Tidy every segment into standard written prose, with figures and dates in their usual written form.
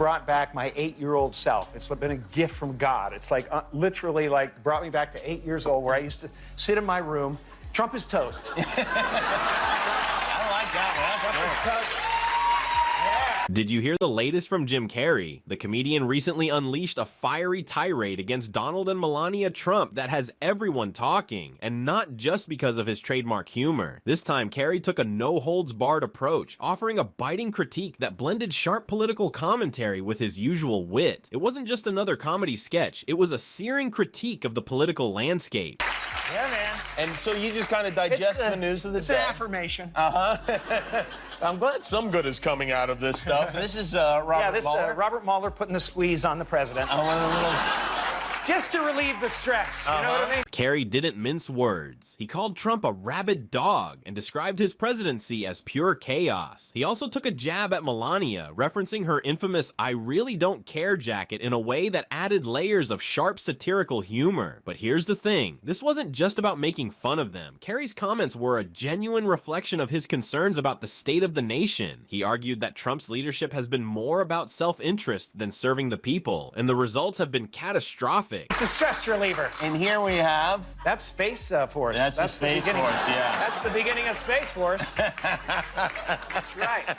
brought back my 8-year-old self. It's been a gift from God. It's like literally like brought me back to 8 years old, where I used to sit in my room. Trump is toast. I like that one. Trump is toast. Did you hear the latest from Jim Carrey? The comedian recently unleashed a fiery tirade against Donald and Melania Trump that has everyone talking, and not just because of his trademark humor. This time, Carrey took a no-holds-barred approach, offering a biting critique that blended sharp political commentary with his usual wit. It wasn't just another comedy sketch, it was a searing critique of the political landscape. Yeah, man. And so you just kind of digest the news of the day. It's an affirmation. I'm glad some good is coming out of this stuff. This is Robert Mueller. Robert Mueller putting the squeeze on the president. I want a little... Just to relieve the stress, you know what I mean? Carrey didn't mince words. He called Trump a rabid dog and described his presidency as pure chaos. He also took a jab at Melania, referencing her infamous "I really don't care" jacket in a way that added layers of sharp satirical humor. But here's the thing, this wasn't just about making fun of them. Carrey's comments were a genuine reflection of his concerns about the state of the nation. He argued that Trump's leadership has been more about self-interest than serving the people, and the results have been catastrophic. It's a stress reliever. And here we have... That's Space Force. That's the Space Force, yeah. That's the beginning of Space Force. That's right.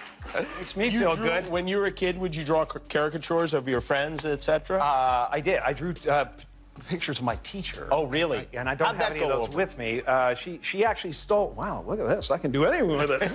Makes me feel good. When you were a kid, would you draw caricatures of your friends, etc.? I did. I drew pictures of my teacher. Oh, really? And I don't have any of those with me. She actually stole... Wow, look at this. I can do anything with it.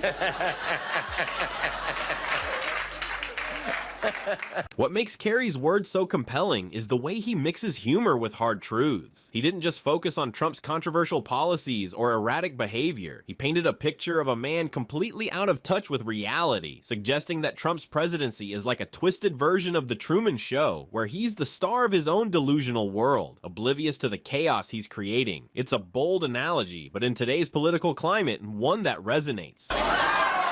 What makes Carrey's words so compelling is the way he mixes humor with hard truths. He didn't just focus on Trump's controversial policies or erratic behavior. He painted a picture of a man completely out of touch with reality, suggesting that Trump's presidency is like a twisted version of The Truman Show, where he's the star of his own delusional world, oblivious to the chaos he's creating. It's a bold analogy, but in today's political climate, one that resonates.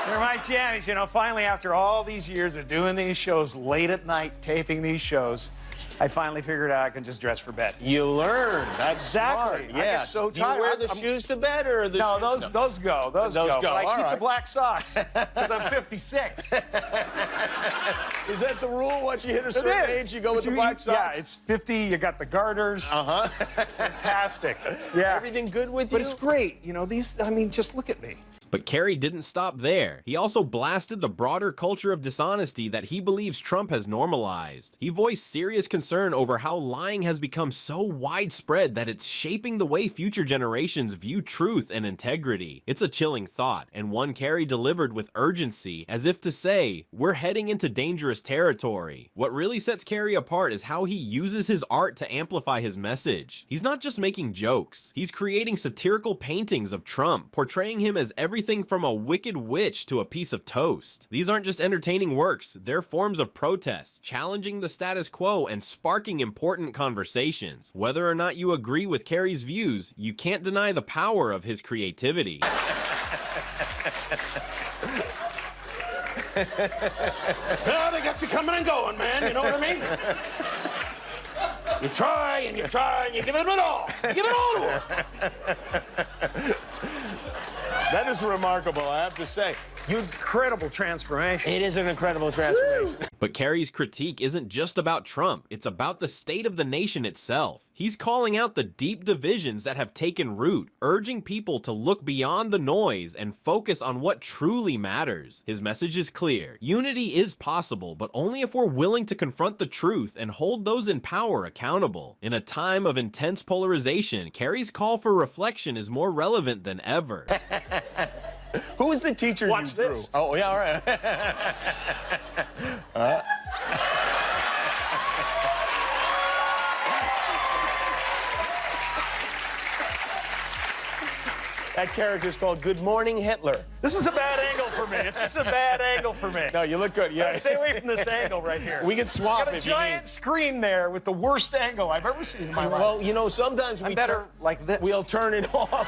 They're my jammies, you know. Finally, after all these years of doing these shows late at night, taping these shows, I finally figured out I can just dress for bed. You learn. That's exactly. Smart. Yeah. I get so tired. Do you wear the shoes to bed or the No, those go. Those go. But I keep the black socks because I'm 56. Is that the rule? Once you hit a certain age, you go with the black socks? Yeah, it's 50. You got the garters. It's fantastic. Yeah. Everything good with you? But it's great. You know, these, I mean, just look at me. But Carrey didn't stop there. He also blasted the broader culture of dishonesty that he believes Trump has normalized. He voiced serious concern over how lying has become so widespread that it's shaping the way future generations view truth and integrity. It's a chilling thought, and one Carrey delivered with urgency, as if to say, we're heading into dangerous territory. What really sets Carrey apart is how he uses his art to amplify his message. He's not just making jokes. He's creating satirical paintings of Trump, portraying him as everything from a wicked witch to a piece of toast. These aren't just entertaining works, they're forms of protest, challenging the status quo and sparking important conversations. Whether or not you agree with Carrey's views, you can't deny the power of his creativity. Well, they got you coming and going, man. You know what I mean? You try and you try and you give it all. Give it all to her. That is remarkable, I have to say. Incredible transformation. It is an incredible transformation. But Carrey's critique isn't just about Trump, it's about the state of the nation itself. He's calling out the deep divisions that have taken root, urging people to look beyond the noise and focus on what truly matters. His message is clear. Unity is possible, but only if we're willing to confront the truth and hold those in power accountable. In a time of intense polarization, Carrey's call for reflection is more relevant than ever. Who was the teacher Watch you this. drew? Oh, yeah, all right. That character's called Good Morning Hitler. This is a bad angle for me. It's just a bad angle for me. No, you look good. Yeah. Stay away from this angle right here. We can swap got a if you need. giant screen there with the worst angle I've ever seen in my life. Well, you know, sometimes I'm better like this. We'll turn it off.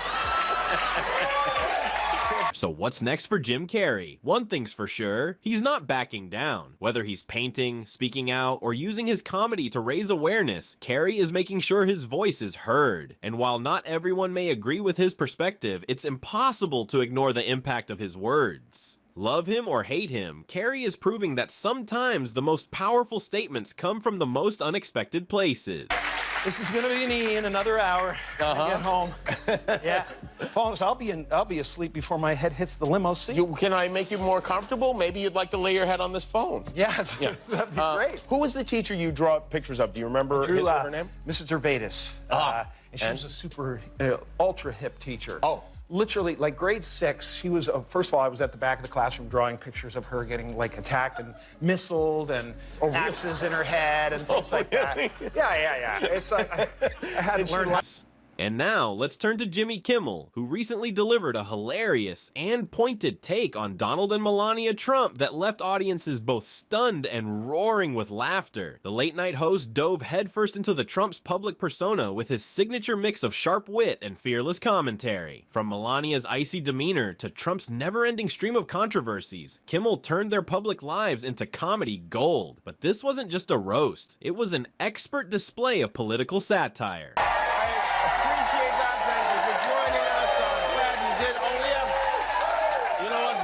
So what's next for Jim Carrey? One thing's for sure, he's not backing down. Whether he's painting, speaking out, or using his comedy to raise awareness, Carrey is making sure his voice is heard. And while not everyone may agree with his perspective, it's impossible to ignore the impact of his words. Love him or hate him, Carrey is proving that sometimes the most powerful statements come from the most unexpected places. This is gonna be me in another hour. I get home. Yeah. Phones, I'll be asleep before my head hits the limo seat. Can I make you more comfortable? Maybe you'd like to lay your head on this phone. Yes, yeah. That'd be great. Who was the teacher you draw pictures of? Do you remember his or her name? Mrs. Gervais. And she was a super, ultra hip teacher. Oh. Literally, like grade 6, she was, first of all, I was at the back of the classroom drawing pictures of her getting, like, attacked and missiled and axes in her head and things like that. Yeah. It's like, I had to learn how. And now, let's turn to Jimmy Kimmel, who recently delivered a hilarious and pointed take on Donald and Melania Trump that left audiences both stunned and roaring with laughter. The late-night host dove headfirst into the Trump's public persona with his signature mix of sharp wit and fearless commentary. From Melania's icy demeanor to Trump's never-ending stream of controversies, Kimmel turned their public lives into comedy gold. But this wasn't just a roast, it was an expert display of political satire.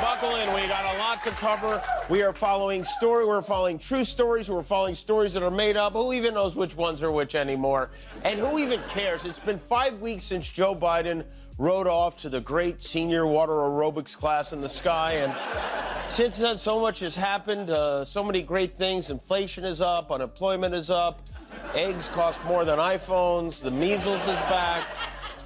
Buckle in, we got a lot to cover. We are following we're following true stories, we're following stories that are made up. Who even knows which ones are which anymore? And who even cares? It's been 5 weeks since Joe Biden rode off to the great senior water aerobics class in the sky, and since then so much has happened, so many great things. Inflation is up, unemployment is up, eggs cost more than iPhones, the measles is back.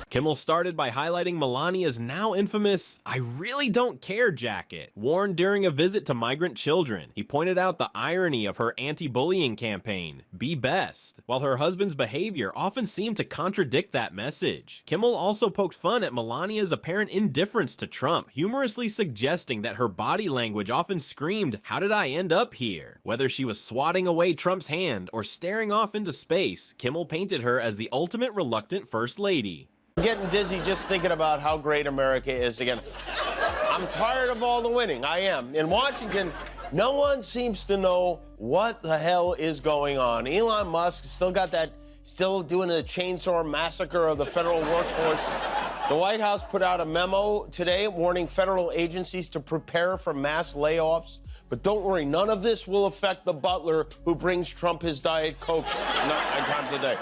Kimmel started by highlighting Melania's now infamous "I really don't care" jacket, worn during a visit to migrant children. He pointed out the irony of her anti-bullying campaign, "Be Best," while her husband's behavior often seemed to contradict that message. Kimmel also poked fun at Melania's apparent indifference to Trump, humorously suggesting that her body language often screamed, "How did I end up here?" Whether she was swatting away Trump's hand or staring off into space, Kimmel painted her as the ultimate reluctant first lady. I'm getting dizzy just thinking about how great America is again. I'm tired of all the winning. I am. In Washington, no one seems to know what the hell is going on. Elon Musk still doing the chainsaw massacre of the federal workforce. The White House put out a memo today warning federal agencies to prepare for mass layoffs. But don't worry, none of this will affect the butler who brings Trump his Diet Cokes 9 times a day.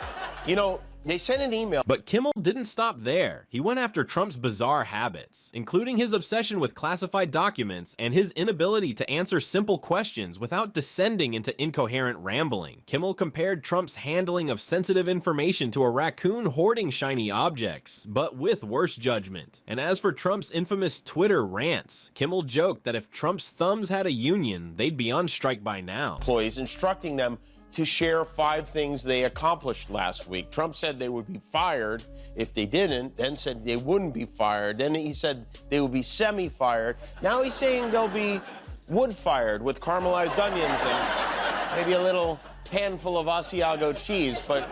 You know, they sent an email. But Kimmel didn't stop there. He went after Trump's bizarre habits, including his obsession with classified documents and his inability to answer simple questions without descending into incoherent rambling. Kimmel compared Trump's handling of sensitive information to a raccoon hoarding shiny objects, but with worse judgment. And as for Trump's infamous Twitter rants, Kimmel joked that if Trump's thumbs had a union, they'd be on strike by now. Employees instructing them to share 5 things they accomplished last week. Trump said they would be fired if they didn't, then said they wouldn't be fired. Then he said they would be semi-fired. Now he's saying they'll be wood-fired with caramelized onions and maybe a little handful of Asiago cheese. But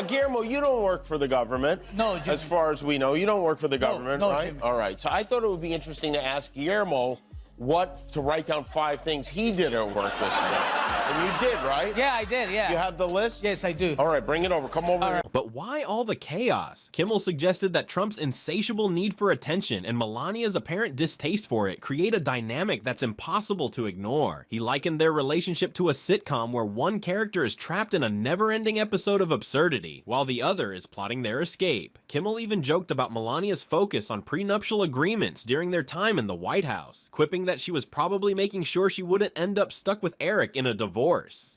Guillermo, you don't work for the government. No, Jimmy. As far as we know, you don't work for the government, no, right? Jimmy. All right. So I thought it would be interesting to ask Guillermo to write down 5 things he did at work this week. And you did, right? Yeah, I did, yeah. You have the list? Yes, I do. All right, bring it over. Come over here. But why all the chaos? Kimmel suggested that Trump's insatiable need for attention and Melania's apparent distaste for it create a dynamic that's impossible to ignore. He likened their relationship to a sitcom where one character is trapped in a never-ending episode of absurdity, while the other is plotting their escape. Kimmel even joked about Melania's focus on prenuptial agreements during their time in the White House, quipping that she was probably making sure she wouldn't end up stuck with Eric in a divorce.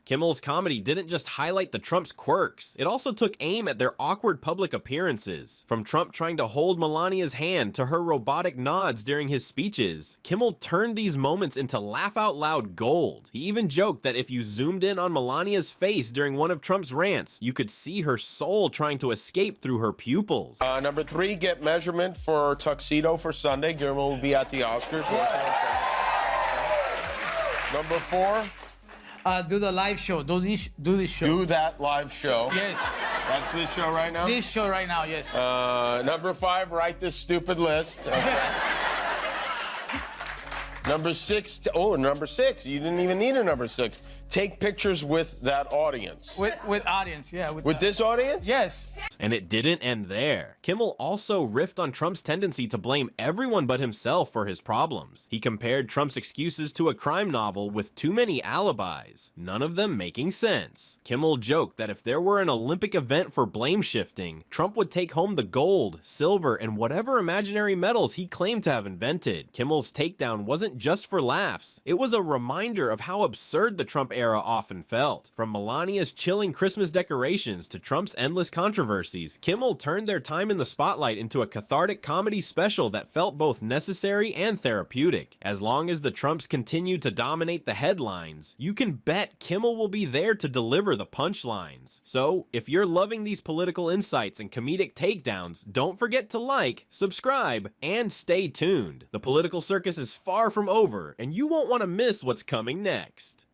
Kimmel's comedy didn't just highlight the Trump's quirks, it also took aim at their awkward public appearances. From Trump trying to hold Melania's hand to her robotic nods during his speeches, Kimmel turned these moments into laugh-out-loud gold. He even joked that if you zoomed in on Melania's face during one of Trump's rants, you could see her soul trying to escape through her pupils. Number 3, get measurement for tuxedo for Sunday. Guillermo will be at the Oscars. Number 4. Do the live show. Do this show. Do that live show. Yes. That's this show right now? This show right now, yes. Number 5, write this stupid list. Okay. Number 6. Oh, number 6. You didn't even need a number 6. Take pictures with that audience. With audience, yeah. With this audience? Yes. And it didn't end there. Kimmel also riffed on Trump's tendency to blame everyone but himself for his problems. He compared Trump's excuses to a crime novel with too many alibis, none of them making sense. Kimmel joked that if there were an Olympic event for blame shifting, Trump would take home the gold, silver, and whatever imaginary medals he claimed to have invented. Kimmel's takedown wasn't just for laughs. It was a reminder of how absurd the Trump era often felt. From Melania's chilling Christmas decorations to Trump's endless controversies, Kimmel turned their time in the spotlight into a cathartic comedy special that felt both necessary and therapeutic. As long as the Trumps continue to dominate the headlines, you can bet Kimmel will be there to deliver the punchlines. So, if you're loving these political insights and comedic takedowns, don't forget to like, subscribe, and stay tuned. The political circus is far from over, and you won't want to miss what's coming next.